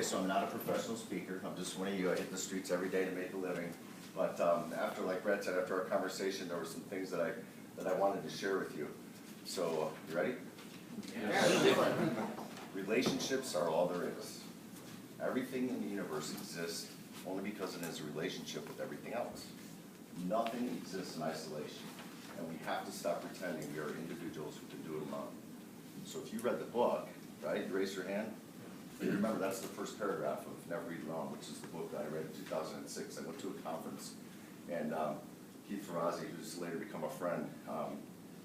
so I'm not a professional speaker. I'm just one of you. I hit the streets every day to make a living. But after, like Brett said, after our conversation, there were some things that I wanted to share with you. So, you ready? Yeah. Relationships are all there is. Everything in the universe exists only because it is a relationship with everything else. Nothing exists in isolation. And we have to stop pretending we are individuals who can do it alone. So if you read the book, right, you raise your hand. You remember that's the first paragraph of Never Eat Alone, which is the book that I read in 2006. I went to a conference, and Keith Ferrazzi, who's later become a friend,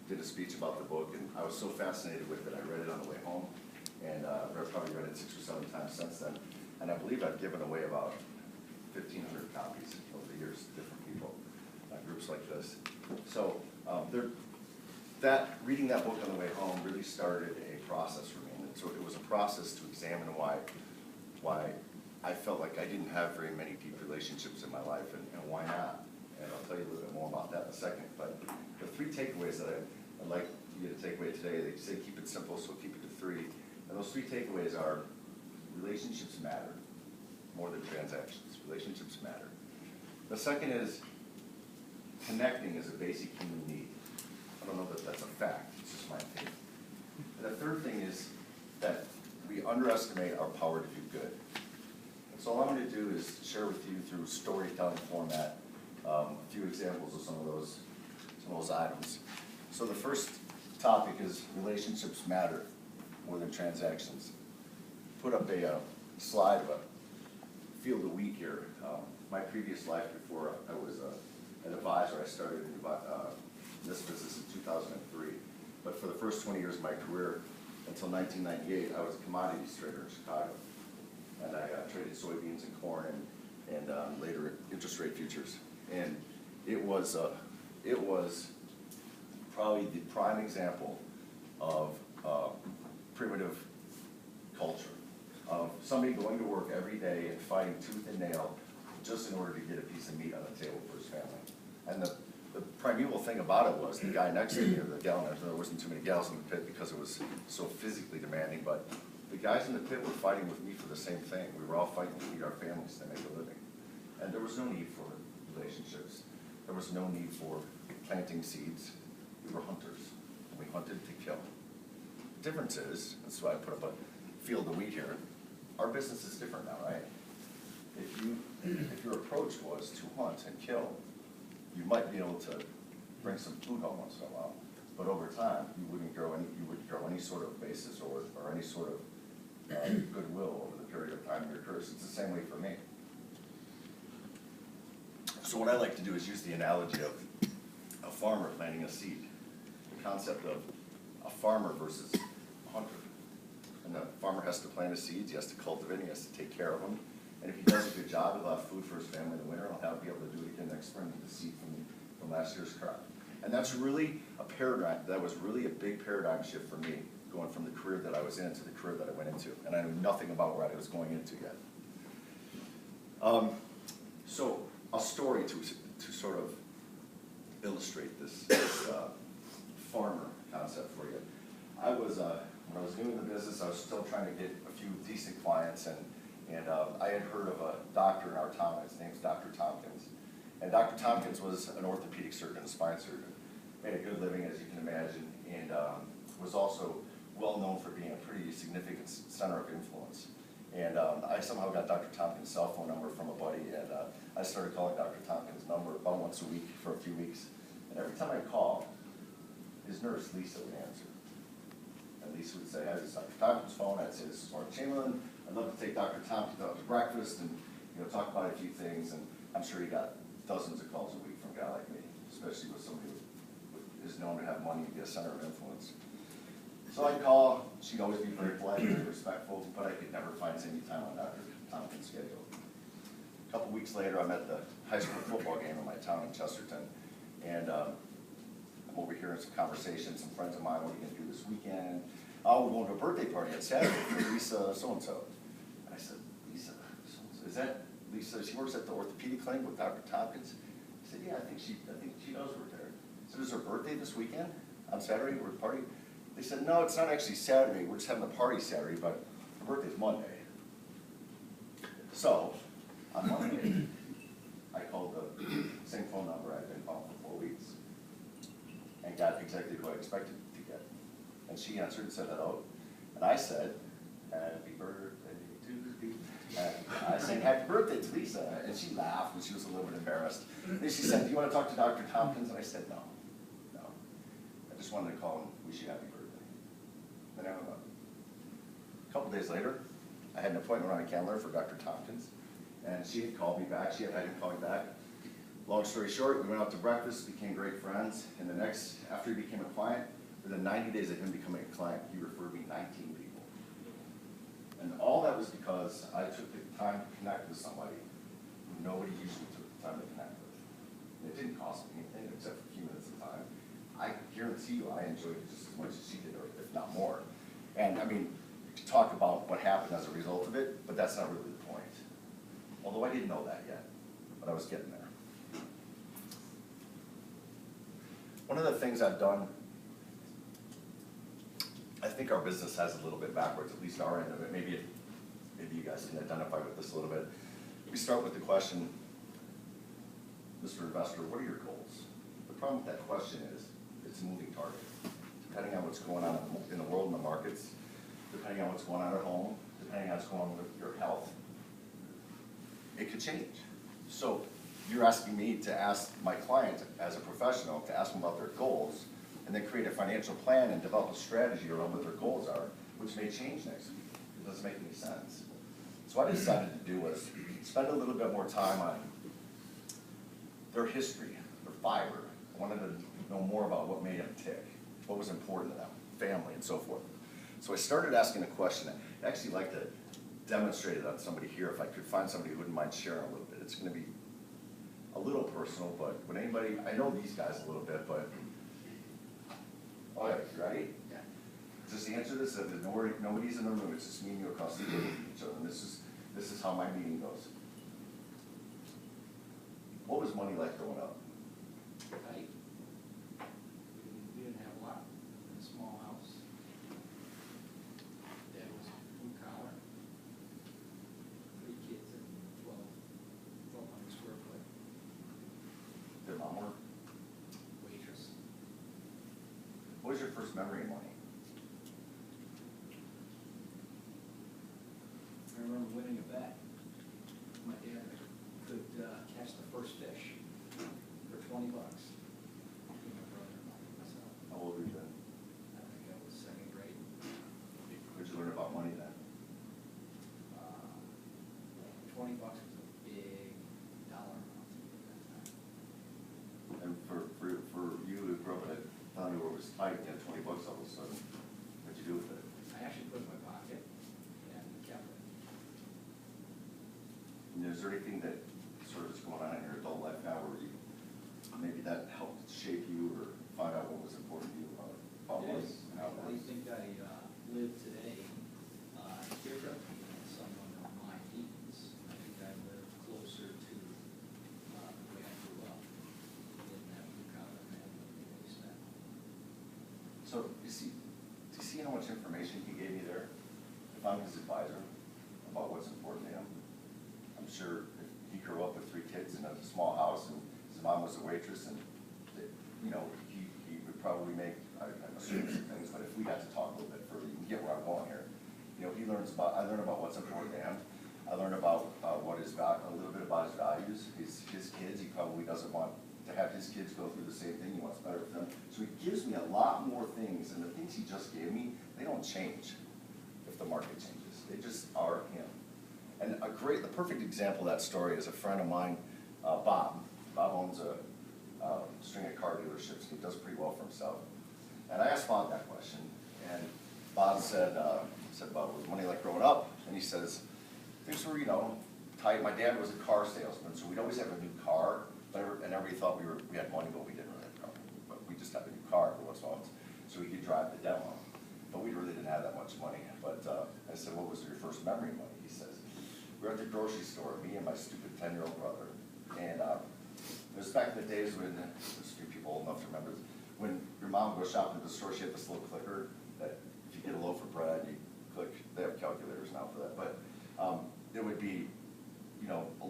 did a speech about the book, and I was so fascinated with it, I read it on the way home, and I've probably read it 6 or 7 times since then. And I believe I've given away about 1,500 copies over the years to different people, groups like this. So reading that book on the way home really started a process for me. And so it was a process to examine why I felt like I didn't have very many deep relationships in my life, and why not. And I'll tell you a little bit more about that in a second. But the 3 takeaways that I'd like you to take away today, they say keep it simple, so keep it to 3. And those 3 takeaways are: relationships matter more than transactions. Relationships matter. The second is connecting is a basic human need. I don't know that that's a fact, it's just my opinion. And the third thing is that we underestimate our power to do good. And so all I'm going to do is share with you through storytelling format a few examples of some of those items. So the first topic is relationships matter more than transactions. Put up a slide of a field of wheat here. My previous life before I was an advisor, I started in this business in 2003. But for the first 20 years of my career, until 1998, I was a commodities trader in Chicago. And I traded soybeans and corn and later interest rate futures. And it was probably the prime example of primitive culture, of somebody going to work every day and fighting tooth and nail just in order to get a piece of meat on the table for his family. And the primeval thing about it was the guy next to me, or the gal next to me, there wasn't too many gals in the pit because it was so physically demanding, but the guys in the pit were fighting with me for the same thing. We were all fighting to feed our families to make a living. And there was no need for relationships. There was no need for planting seeds. We were hunters. We hunted to kill. The difference is, that's why I put up a field of wheat here, our business is different now, right? If your approach was to hunt and kill, you might be able to bring some food home once in a while, but over time you wouldn't grow any sort of basis or any sort of goodwill over the period of time of your career. So it's the same way for me. So what I like to do is use the analogy of a farmer planting a seed, the concept of a farmer versus a hunter. And the farmer has to plant his seeds, he has to cultivate them, he has to take care of them. And if he does a good job, he'll have food for his family in the winter, he'll be able to do it again next spring with the seed from last year's crop. And that's really a paradigm, that was really a big paradigm shift for me, going from the career that I was in to the career that I went into. And I knew nothing about what I was going into yet. So a story to sort of illustrate this farmer concept for you. I was, when I was new in the business, I was still trying to get a few decent clients, and I had heard of a doctor in our town. His name's Dr. Tompkins. And Dr. Tompkins was an orthopedic surgeon, a spine surgeon. Made a good living, as you can imagine, and was also well known for being a pretty significant center of influence. And I somehow got Dr. Tompkins' cell phone number from a buddy, and I started calling Dr. Tompkins' number about once a week for a few weeks. And every time I called, his nurse, Lisa, would answer. And Lisa would say, "Hi, this is Dr. Tompkins' phone." I'd say, "This is Mark Chamberlain. I'd love to take Dr. Tompkins out to breakfast and talk about a few things." And I'm sure he got dozens of calls a week from a guy like me, especially with somebody who is known to have money and be a center of influence. So I'd call. She'd always be very polite, very respectful, but I could never find any time on Dr. Tompkins' schedule. A couple weeks later, I'm at the high school football game in my town in Chesterton, and I'm over here in some conversation. Some friends of mine, "What are you going to do this weekend?" "Oh, we're going to a birthday party on Saturday for Lisa so-and-so." And I said, "Lisa so-and-so? Is that Lisa? She works at the orthopedic clinic with Dr. Tompkins?" I said, "Yeah, I think she does work there." I said, "Is her birthday this weekend? On Saturday, we're at a party?" They said, "No, it's not actually Saturday. We're just having a party Saturday, but her birthday's Monday." So, on Monday, I called the same phone number I'd been calling for 4 weeks and got exactly who I expected to get. And she answered and said hello, and I said, happy birthday to you. And I said, happy birthday to Lisa, and she laughed and she was a little bit embarrassed. And then she said, do you want to talk to Dr. Tompkins? And I said, no. I just wanted to call and wish you happy birthday. Then I hung up. A couple days later, I had an appointment on a calendar for Dr. Tompkins, and she had called me back. She had had him call me back. Long story short, we went out to breakfast, became great friends, and after he became a client, within 90 days of him becoming a client, he referred me 19 people. And all that was because I took the time to connect with somebody who nobody usually took the time to connect with. And it didn't cost me anything except for a few minutes of time. I guarantee you I enjoyed it just as much as she did, or if not more. And I mean, you could talk about what happened as a result of it, but that's not really the point. Although I didn't know that yet, but I was getting there. One of the things I've done, I think our business has a little bit backwards, at least our end of it. Maybe you guys can identify with this a little bit. We start with the question, Mr. Investor, what are your goals? The problem with that question is, it's a moving target. Depending on what's going on in the world and the markets, depending on what's going on at home, depending on what's going on with your health, it could change. So you're asking me to ask my client as a professional to ask them about their goals and then create a financial plan and develop a strategy around what their goals are, which may change next week. It doesn't make any sense. So what I decided to do was spend a little bit more time on their history, their fiber. I wanted to know more about what made them tick, what was important to them, family, and so forth. So I started asking a question. I'd actually like to demonstrate it on somebody here if I could find somebody who wouldn't mind sharing a little bit. It's going to be a little personal, but would anybody, I know these guys a little bit, but, oh yeah, you ready? Yeah. Just answer this, if nobody's in the room, it's just me and you across the table with each other, and this is how my meeting goes. What was money like growing up? Right. We didn't have a lot in a small house. Dad was blue collar. 3 kids and 1,200 square foot. Did mom work? Waitress. What was your first memory of money? I remember winning a bet. My dad could catch the first fish for $20. My brother and myself. How old were you then? I think I was 2nd grade. Where'd you learn about money then? $20 was a big dollar amount to me at that time. And for you who grew up in a family where it was tight, you had 20 bucks all of a sudden, what'd you do with it? I actually put it in my pocket and kept it. And is there anything that sort of is going on in your adult life now where maybe that helped shape you or find out what was important to you about money and how it I works? think I live today differently than someone of my means. I think I live closer to the way I grew up in that blue collar family place that. So do you see how much information he gave me there? If I'm his advisor about what's important to him, I'm sure if he grew up with 3 kids in a small house and his mom was a waitress and, you know, he would probably make, I'm assuming some things, but if we got to talk a little bit further, you can get where I'm going here. You know, I learn about what's important to him. I learn about a little bit about his values. His kids, he probably doesn't want to have his kids go through the same thing. He wants better for them. So he gives me a lot more things, and the things he just gave me, they don't change if the market changes. They just are him. And the perfect example of that story is a friend of mine, Bob. Bob owns a string of car dealerships, and he does pretty well for himself. And I asked Bob that question, and Bob said, Bob, was money like growing up? And he says, things were, you know, tight. My dad was a car salesman, so we'd always have a new car, and everybody thought we had money, but we didn't really have a car. But we just had a new car every once in a while, so we could drive the demo. But we really didn't have that much money. But I said, what was your first memory of money? He says, we were at the grocery store, me and my stupid 10-year-old brother. And it was back in the days when, there's a few people old enough to remember this, when your mom would go shopping at the store, she had this little clicker that if you get a loaf of bread, you click, they have calculators now for that, but it would be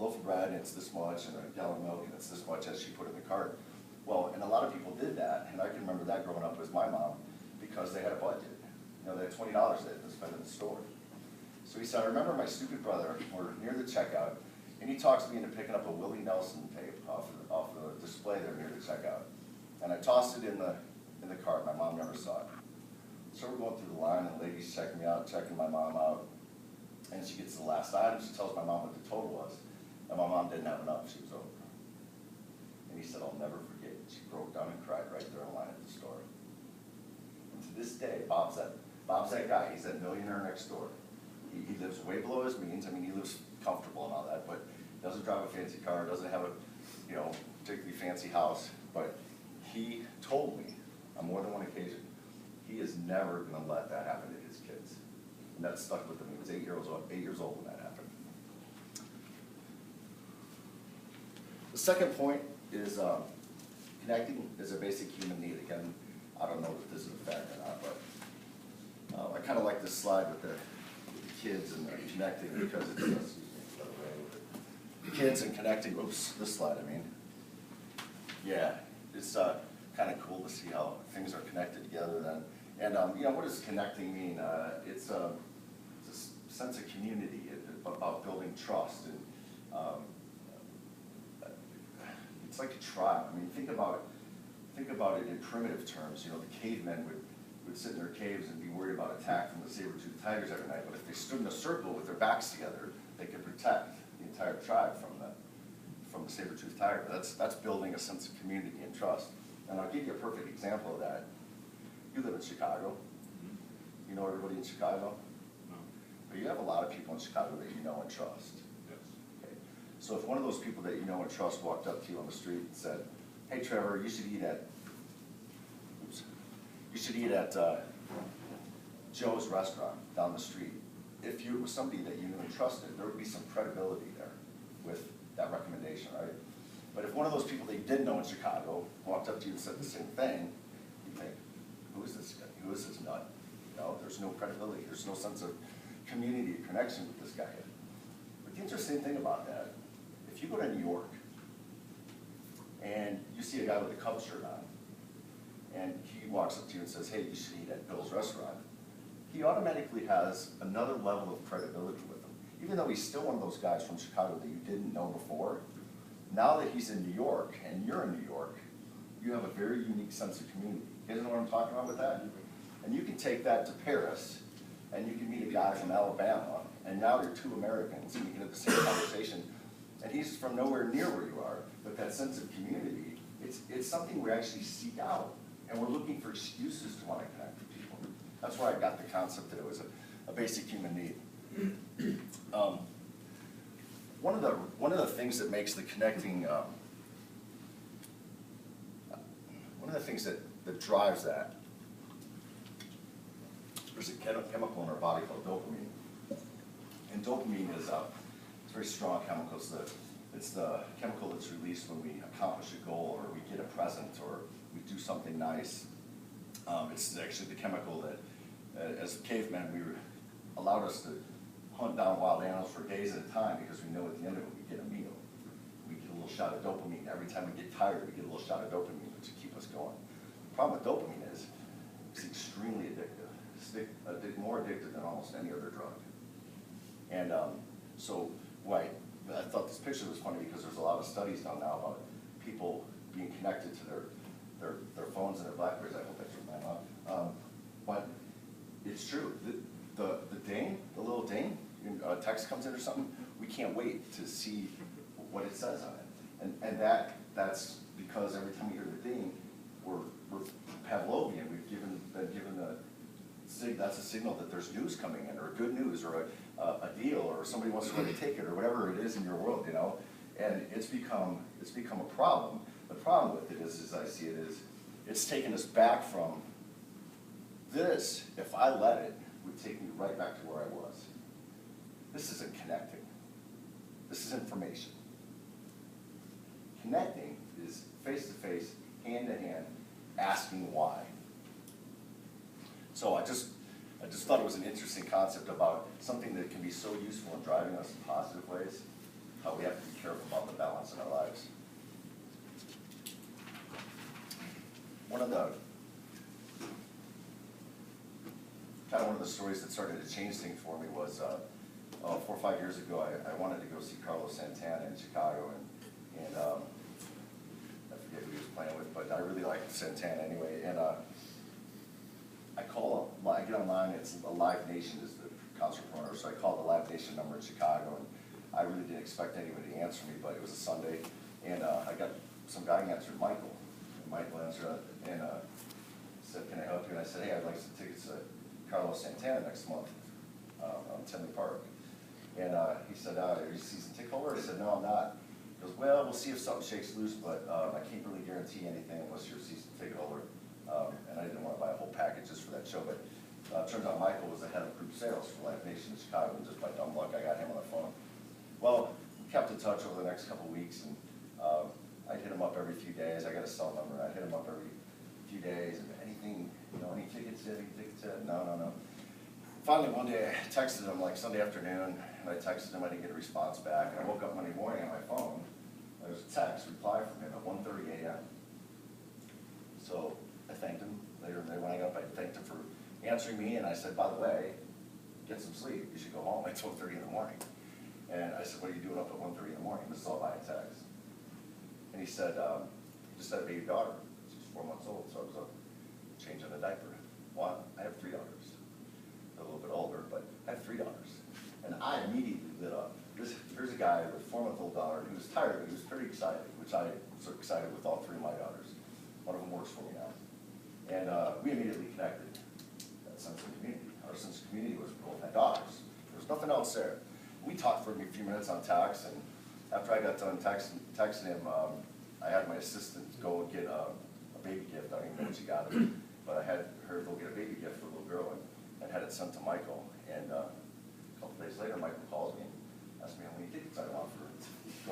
loaf of bread and it's this much, and a gallon of milk and it's this much as she put in the cart. Well, and a lot of people did that, and I can remember that growing up with my mom, because they had a budget. You know, they had $20 they had to spend in the store. So he said, I remember my stupid brother, we're near the checkout, and he talks me into picking up a Willie Nelson tape off the display there near the checkout. And I tossed it in the cart, my mom never saw it. So we're going through the line, and the lady's checking me out, checking my mom out, and she gets the last item, she tells my mom what the total was, and my mom didn't have enough, she was over. And he said, I'll never forget it. She broke down and cried right there in line at the store. And to this day, Bob's that guy, he's that millionaire next door. He lives way below his means. I mean, he lives comfortable and all that, but doesn't drive a fancy car, doesn't have a, you know, particularly fancy house. But he told me on more than one occasion, he is never going to let that happen to his kids. And that stuck with him. He was 8 years old when that happened. The second point is connecting is a basic human need. Again, I don't know if this is a fact or not, but I kind of like this slide with the kids and the connecting, because it's, excuse me, by the way, the kids and connecting, oops, this slide, I mean. Yeah, it's kind of cool to see how things are connected together then. And, you know, what does connecting mean? It's a sense of community, about building trust, and it's like a tribe. I mean, think about it in primitive terms. You know, the cavemen would sit in their caves and be worried about attack from the saber-toothed tigers every night, but if they stood in a circle with their backs together, they could protect the entire tribe from the saber-toothed tiger. That's building a sense of community and trust. And I'll give you a perfect example of that. You live in Chicago. You know everybody in Chicago? No. But you have a lot of people in Chicago that you know and trust. Yes. Okay. So if one of those people that you know and trust walked up to you on the street and said, hey Trevor, you should eat at Joe's restaurant down the street. If you was somebody that you knew and trusted, there would be some credibility there with that recommendation, right? But if one of those people that you didn't know in Chicago walked up to you and said the same thing, you'd think, who is this guy? Who is this nut? You know, there's no credibility. There's no sense of community or connection with this guy. But the interesting thing about that, if you go to New York and you see a guy with a Cubs shirt on, and he walks up to you and says, hey, you should eat at Bill's restaurant, he automatically has another level of credibility with him. Even though he's still one of those guys from Chicago that you didn't know before, now that he's in New York and you're in New York, you have a very unique sense of community. You guys know what I'm talking about with that? And you can take that to Paris, and you can meet a guy from Alabama, and now you're two Americans, and you can have the same conversation, and he's from nowhere near where you are, but that sense of community, it's something we actually seek out. And we're looking for excuses to want to connect with people. That's where I got the concept that it was a basic human need. One of the things that makes the connecting, one of the things that drives that, there's a chemical in our body called dopamine. And dopamine is it's a very strong chemical. It's the chemical that's released when we accomplish a goal, or we get a present, or we do something nice. It's actually the chemical that, as cavemen, allowed us to hunt down wild animals for days at a time, because we know at the end of it we get a meal. We get a little shot of dopamine. Every time we get tired, we get a little shot of dopamine to keep us going. The problem with dopamine is it's extremely addictive. More addictive than almost any other drug. And I thought this picture was funny, because there's a lot of studies done now about people being connected to their phones and their Blackberries. I hope I turned mine off. But it's true. The ding, the little ding, a text comes in or something, we can't wait to see what it says on it. And that's because every time we hear the ding, we're Pavlovian. Been given that's a signal that there's news coming in, or good news, or a deal, or somebody wants to write a ticket, or whatever it is in your world, you know. And it's become a problem. The problem with it is, as I see it, is it's taken us back from this. If I let it, would take me right back to where I was. This isn't connecting. This is information. Connecting is face-to-face, hand-to-hand, asking why. So I just thought it was an interesting concept about something that can be so useful in driving us in positive ways. how we have to be careful about the balance in our lives. One of the stories that started to change things for me was 4 or 5 years ago, I wanted to go see Carlos Santana in Chicago, and I forget who he was playing with, but I really liked Santana anyway. And I get online, it's a Live Nation is the concert promoter, so I called the Live Nation number in Chicago, and I really didn't expect anybody to answer me, but it was a Sunday, and I got some guy answered, Michael. And Michael answered and said, "Can I help you?" And I said, "Hey, I'd like some tickets to Carlos Santana next month on Tinley Park." And he said, "Are you a season ticket holder?" I said, "No, I'm not." He goes, "Well, we'll see if something shakes loose, but I can't really guarantee anything unless you're a season ticket holder." And I didn't want to buy a whole package just for that show, but turns out Michael was the head of group sales for Live Nation in Chicago, and just by dumb luck, I got him on the phone. Well, we kept in touch over the next couple of weeks, and I'd hit him up every few days. I got a cell number, I'd hit him up every few days, and anything, any tickets yet, No. Finally, one day, I texted him, like Sunday afternoon, and I texted him, I didn't get a response back. I woke up Monday morning on my phone, there was a text reply from him at 1:30 a.m. So I thanked him later when I got up. I thanked him for answering me, and I said, "By the way, get some sleep. You should go home. It's 1:30 in the morning." And I said, "What are you doing up at 1:30 in the morning?" This is all by a text. And he said, "Just had a baby daughter. She's 4 months old, so I was up changing a diaper." Well, I have 3 daughters. They're a little bit older, but I have 3 daughters. And I immediately lit up. Here's a guy with a 4-month-old daughter who was tired, but he was pretty excited, which I was so excited with all 3 of my daughters. One of them works for me now. And we immediately connected. That sense of community. Our sense of community was we both had daughters. There was nothing else there. We talked for a few minutes on text, and after I got done texting him, I had my assistant go and get a baby gift. I don't even know what she got him, but I had her go get a baby gift for a little girl and had it sent to Michael. And a couple days later, Michael calls me and asks me how many tickets I want for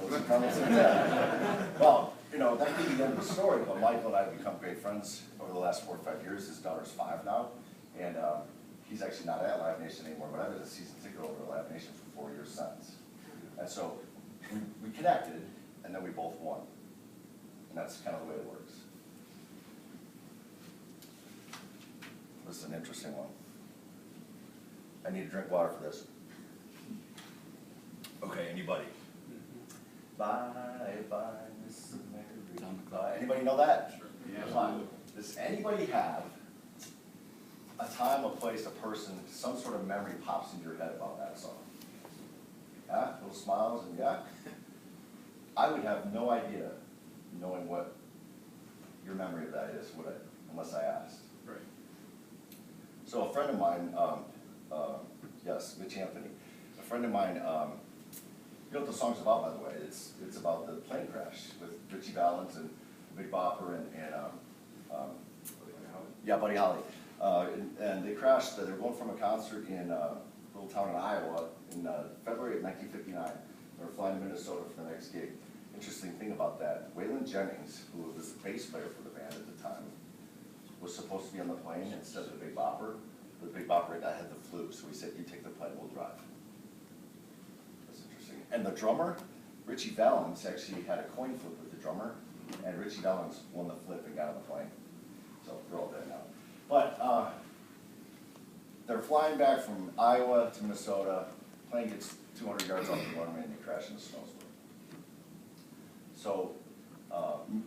go to Carlos Santana. Well, that could be the end of the story, but Michael and I have become great friends over the last 4 or 5 years. His daughter's 5 now, and he's actually not at Live Nation anymore, but I've been a season ticket holder at Live Nation for 4 years since. And so we connected, and then we both won. And that's kind of the way it works. This is an interesting one. I need to drink water for this. Okay, anybody? Bye, bye, Miss America. Bye. Anybody know that? Sure. Yeah. Come on. Does anybody have a time, a place, a person, some sort of memory pops into your head about that song? Yeah? Little smiles and yeah? I would have no idea knowing what your memory of that is, would I? Unless I asked. Right. So a friend of mine, yes, Mitch Anthony, a friend of mine, you know what the song's about, by the way? It's about the plane crash with Richie Valens and Big Bopper and Buddy Holly. And they crashed. They were going from a concert in a little town in Iowa in February of 1959. They were flying to Minnesota for the next gig. Interesting thing about that, Waylon Jennings, who was the bass player for the band at the time, was supposed to be on the plane instead of the Big Bopper. The Big Bopper had the flu, so he said, "You take the plane, we'll drive." That's interesting. And the drummer, Richie Valens, actually had a coin flip with the drummer, and Richie Valens won the flip and got on the plane. So they're all dead now. But they're flying back from Iowa to Minnesota. Plane gets 200 yards off the runway and they crash in a snowstorm. So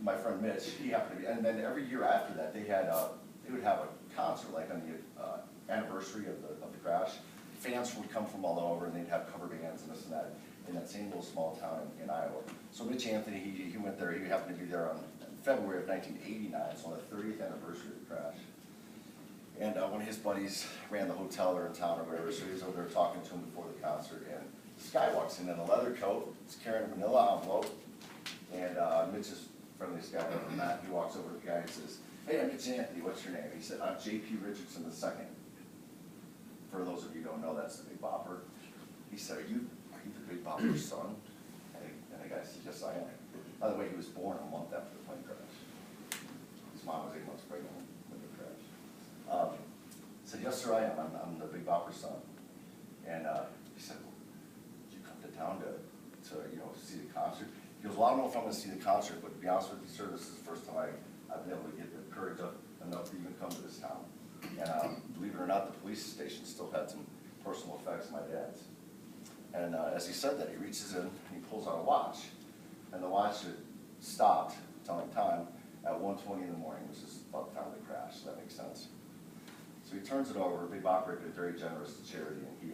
my friend Mitch, he happened to be, and then every year after that, they would have a concert like on the anniversary of the crash. Fans would come from all over, and they'd have cover bands and this and that in that same little small town in Iowa. So Mitch Anthony, he went there. He happened to be there on February of 1989, so on the 30th anniversary of the crash. And one of his buddies ran the hotel there in town or whatever, so he was over there talking to him before the concert, and this guy walks in a leather coat, he's carrying a manila envelope, and Mitch's friendliest guy ever met. He walks over to the guy and says, "Hey, I'm Mitch Anthony, what's your name?" He said, "I'm J.P. Richardson II. For those of you who don't know, that's the Big Bopper. He said, are you the Big Bopper's son?" And the guy said, "Yes, I am." By the way, he was born a month after the plane crash. His mom was 8 months pregnant when the crash. He said, "Yes, sir, I am. I'm the Big Bopper's son." And he said, "Well, did you come to town to see the concert? He goes, well, I don't know if I'm gonna see the concert, but to be honest with you, sir, this is the first time I've been able to get the courage up enough to even come to this town. And believe it or not, the police station still had some personal effects of my dad's. And as he said that, he reaches in and he pulls out a watch. And the watch had stopped telling time at 1:20 in the morning, which is about the time of the crash. That makes sense. So he turns it over. Big operator, very generous to charity, and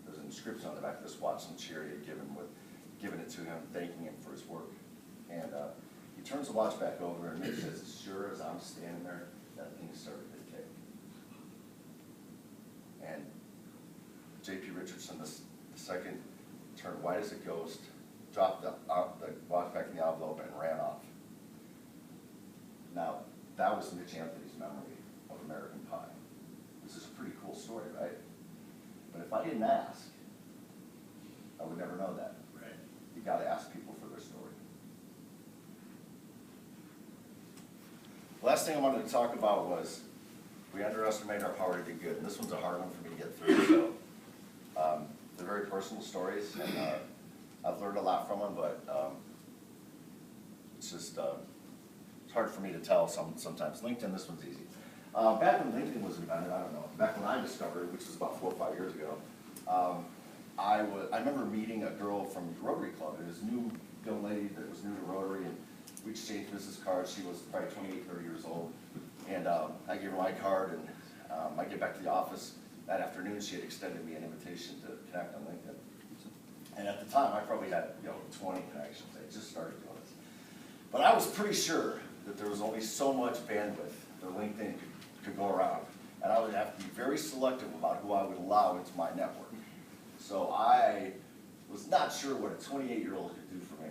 there's an inscription on the back of this watch some charity had given it to him, thanking him for his work. And he turns the watch back over, and Mitch says, as sure as I'm standing there, that thing started to tick. And J.P. Richardson, the second, turned white as a ghost, dropped the watch back in the envelope, and ran off. Now, that was Mitch Anthony's memory of American Pie. This is a pretty cool story, right? But if I didn't ask, I would never know that. Right. You gotta ask people for their story. The last thing I wanted to talk about was we underestimate our power to do good, and this one's a hard one for me to get through, so they're very personal stories, and I've learned a lot from them, but it's just it's hard for me to tell sometimes. LinkedIn, this one's easy. Back when LinkedIn was invented, I don't know, back when I discovered it, which was about 4 or 5 years ago, I remember meeting a girl from the Rotary Club. It was a new young lady that was new to Rotary, and we exchanged business cards. She was probably 28, 30 years old, and I gave her my card, and I get back to the office that afternoon. She had extended me an invitation to connect on LinkedIn, and at the time, I probably had 20 connections. I just started doing this, but I was pretty sure that there was only so much bandwidth that LinkedIn could go around, and I would have to be very selective about who I would allow into my network. So I was not sure what a 28-year-old could do for me.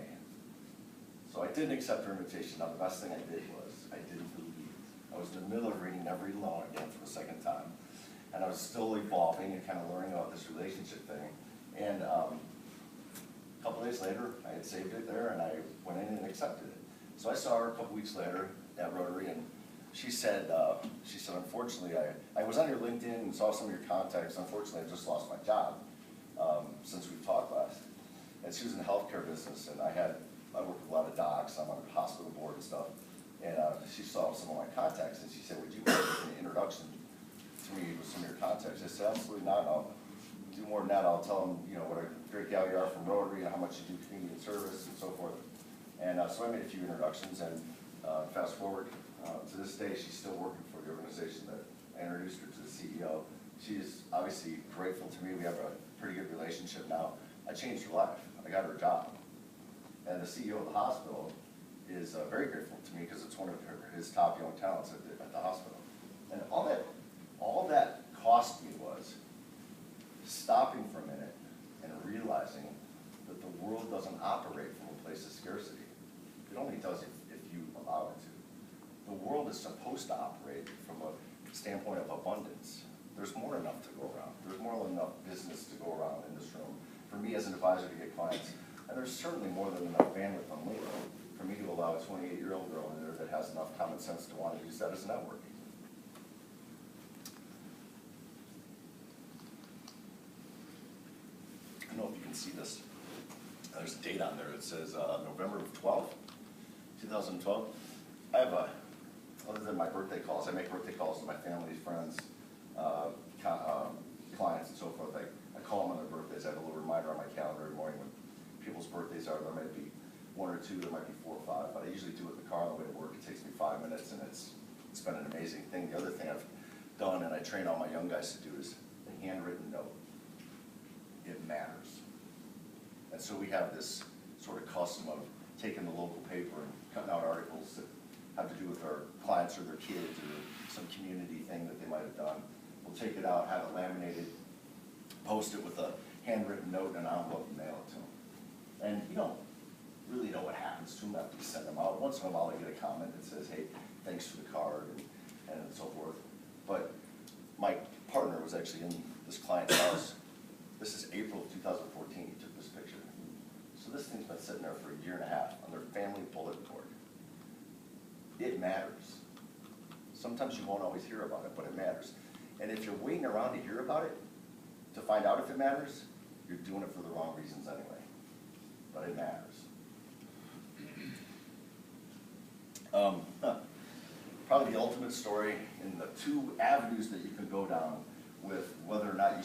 So I didn't accept her invitation. Now the best thing I did was I didn't believe. I was in the middle of reading every loan again for the second time, and I was still evolving and kind of learning about this relationship thing. And a couple days later, I had saved it there, and I went in and accepted it. So I saw her a couple weeks later at Rotary, and she said, unfortunately, I was on your LinkedIn and saw some of your contacts. Unfortunately, I just lost my job since we've talked last. And she was in the healthcare business, and I work with a lot of docs. I'm on the hospital board and stuff. And she saw some of my contacts, and she said, would you make an introduction to me with some of your contacts? I said, absolutely not. I'll do more than that. I'll tell them, what a great gal you are from Rotary and how much you do community service and so forth. And so I made a few introductions, and fast forward to this day, she's still working for the organization that I introduced her to the CEO. She's obviously grateful to me. We have a pretty good relationship now. I changed her life. I got her a job. And the CEO of the hospital is very grateful to me because it's one of his top young talents at the hospital. And all that cost me was stopping for a minute and realizing that the world doesn't operate from a place of scarcity. It only does if you allow it to. The world is supposed to operate from a standpoint of abundance. There's more than enough to go around. There's more than enough business to go around in this room for me as an advisor to get clients. And there's certainly more than enough bandwidth on LinkedIn for me to allow a 28-year-old girl in there that has enough common sense to want to use that as networking. I don't know if you can see this. There's a date on there. It says November 12th, 2012. I have other than my birthday calls, I make birthday calls to my family, friends, clients, and so forth. I call them on their birthdays. I have a little reminder on my calendar every morning when people's birthdays are. There might be 1 or 2, there might be 4 or 5, but I usually do it in the car on the way to work. It takes me 5 minutes, and it's been an amazing thing. The other thing I've done, and I train all my young guys to do, is a handwritten note. It matters. And so we have this sort of custom of taking the local paper and cutting out articles that have to do with our clients or their kids or some community thing that they might have done. We'll take it out, have it laminated, post it with a handwritten note and an envelope and mail it to them. And you don't really know what happens to them after you send them out. Once in a while I get a comment that says, hey, thanks for the card and so forth. But my partner was actually in this client's house. This is April of 2014, he took this picture. So this thing's been sitting there for a year and a half on their family bulletin board. It matters. Sometimes you won't always hear about it, but it matters. And if you're waiting around to hear about it, to find out if it matters, you're doing it for the wrong reasons anyway. but it matters. Probably the ultimate story in the two avenues that you can go down with whether or not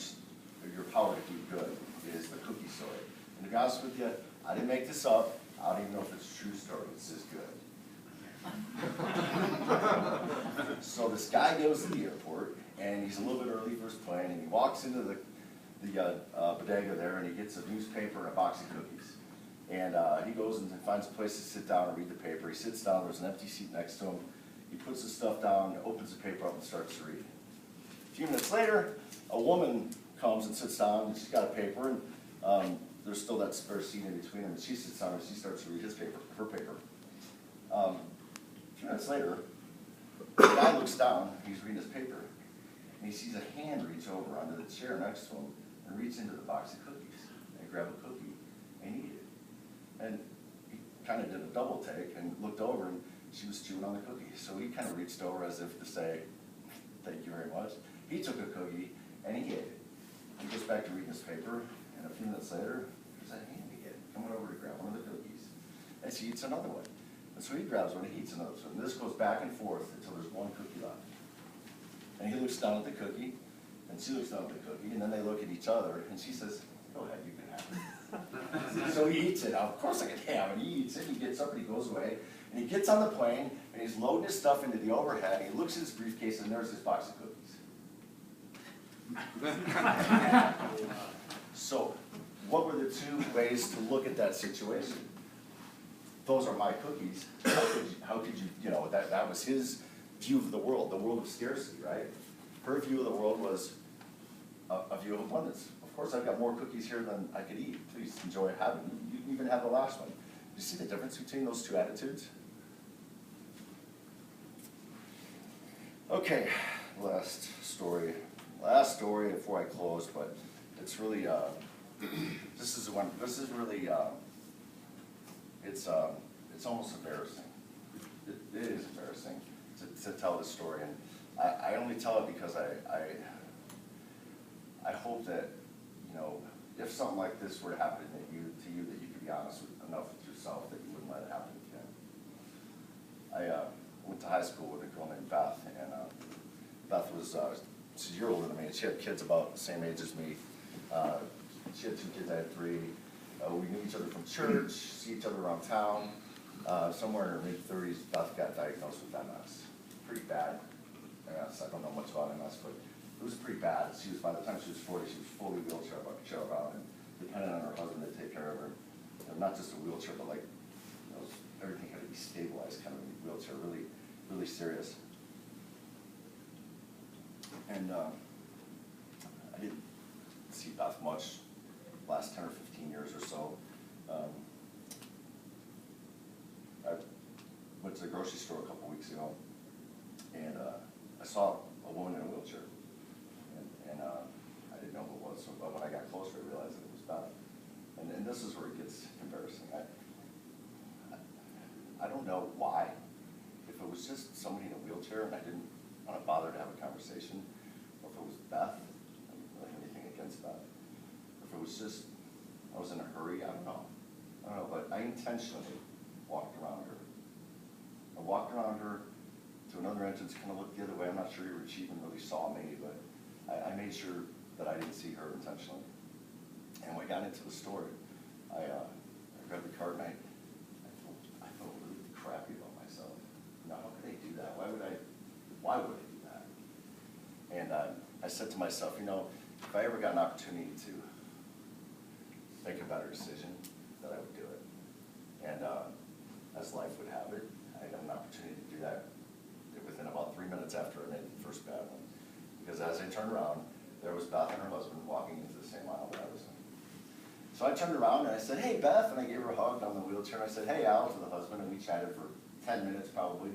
your power to do good is the cookie story. And to be honest with you, I didn't make this up. I don't even know if it's a true story. It's just good. So this guy goes to the airport, and he's a little bit early for his plane, and he walks into the bodega there, and he gets a newspaper and a box of cookies. And he goes and finds a place to sit down and read the paper. He sits down, there's an empty seat next to him. He puts the stuff down, opens the paper up, and starts to read. A few minutes later, a woman comes and sits down, and she's got a paper, and there's still that spare seat in between them, and she sits down and she starts to read her paper. A few minutes later, the guy looks down, he's reading his paper, and he sees a hand reach over onto the chair next to him and reach into the box of cookies and grab a cookie and eat it. And he kind of did a double take and looked over, and she was chewing on the cookie. So he kind of reached over as if to say, thank you very much. He took a cookie and he ate it. He goes back to reading his paper, and a few minutes later, there's that hand again, coming over to grab one of the cookies. And she eats another one. And so he grabs one, he eats another one. And this goes back and forth until there's one cookie left. And he looks down at the cookie, and she looks down at the cookie, and then they look at each other, and she says, go ahead, you can have it. So he eats it. Now, of course I can have it. He eats it, he gets up, and he goes away, and he gets on the plane, and he's loading his stuff into the overhead, and he looks at his briefcase, and there's his box of cookies. So, what were the two ways to look at that situation? Those are my cookies. How could you that was his view of the world of scarcity, right? Her view of the world was a view of abundance. Of course, I've got more cookies here than I could eat. Please enjoy having them. You can even have the last one. You see the difference between those two attitudes? Okay, last story before I close, but it's really it's almost embarrassing. It is embarrassing to tell this story, and I only tell it because I hope that, if something like this were to happen to you, that you could be honest enough with yourself that you wouldn't let it happen again. I went to high school with a girl named Beth, and Beth was she's a year older than me, and she had kids about the same age as me. She had 2 kids, I had 3. We knew each other from church, see each other around town. Somewhere in her mid-30s, Beth got diagnosed with MS. Pretty bad MS. I don't know much about MS, but it was pretty bad. By the time she was 40, she was fully wheelchair bound and dependent on her husband to take care of her. Not just a wheelchair, but everything had to be stabilized, kind of in a wheelchair, really, really serious. And I didn't see Beth much last 10 or 15 years or so. I went to the grocery store a couple weeks ago, and I saw a woman in a wheelchair, and I didn't know who it was, but when I got closer, I realized that it was Beth. And this is where it gets embarrassing. I don't know why. If it was just somebody in a wheelchair and I didn't want to bother to have a conversation, or if it was Beth, I don't really have anything against Beth. If it was just, I was in a hurry, I don't know, but I intentionally walked around her. I walked around her to another entrance, kind of looked the other way. I'm not sure she even really saw me, but I made sure that I didn't see her intentionally. And when I got into the store, I grabbed the cart, and I felt really crappy about myself. How could I do that? Why would I do that? And I said to myself, if I ever got an opportunity to make a better decision, that I would do it. And as life would have it, I got an opportunity to do that within about 3 minutes after I made the first bad one. Because as I turned around, there was Beth and her husband walking into the same aisle that I was in. So I turned around and I said, hey, Beth, and I gave her a hug on the wheelchair. And I said, hey, Al, to the husband, and we chatted for 10 minutes probably.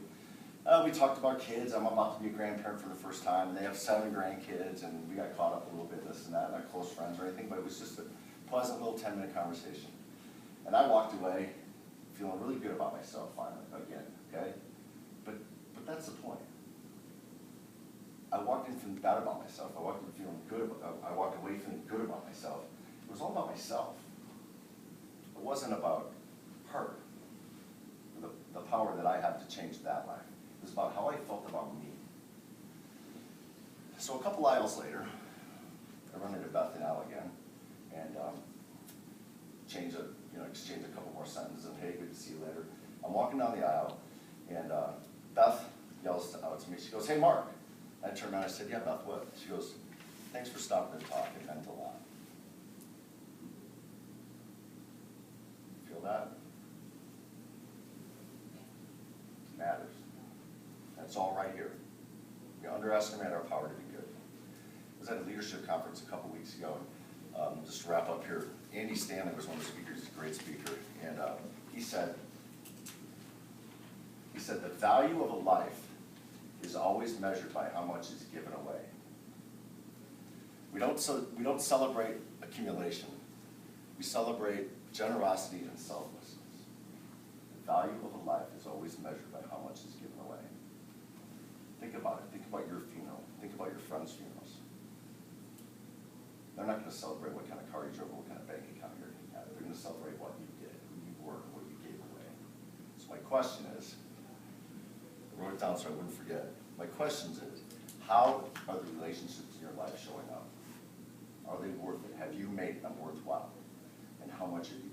We talked about kids. I'm about to be a grandparent for the first time, and they have 7 grandkids, and we got caught up a little bit, this and that, not close friends or anything, but it was just a pleasant little 10-minute conversation. And I walked away feeling really good about myself finally, again, okay? But that's the point. I walked in feeling bad about myself. I walked away feeling good about myself. It was all about myself. It wasn't about her, the power that I had to change that life. It was about how I felt about me. So a couple aisles later, I run into Beth and Al again, and exchange a couple more sentences, and hey, good to see you later. I'm walking down the aisle, and Beth yells out to me. She goes, "Hey, Mark." I turned around and I said, "Yeah, Beth, what?" She goes, "Thanks for stopping to talk. It meant a lot." Feel that? It matters. That's all right here. We underestimate our power to be good. I was at a leadership conference a couple weeks ago, and just to wrap up here, Andy Stanley was one of the speakers. He's a great speaker, and he said, the value of a life is always measured by how much is given away. We don't celebrate accumulation. We celebrate generosity and selflessness. The value of a life is always measured by how much is given away. Think about it. Think about your funeral. Think about your friends' funerals. They're not going to celebrate what kind of car you drove or what kind of bank account you're going to have. They're going to celebrate what you did, who you were, what you gave away. So my question is, I wrote it down so I wouldn't forget. My question is, how are the relationships in your life showing up? Are they worth it? Have you made them worthwhile? And how much have you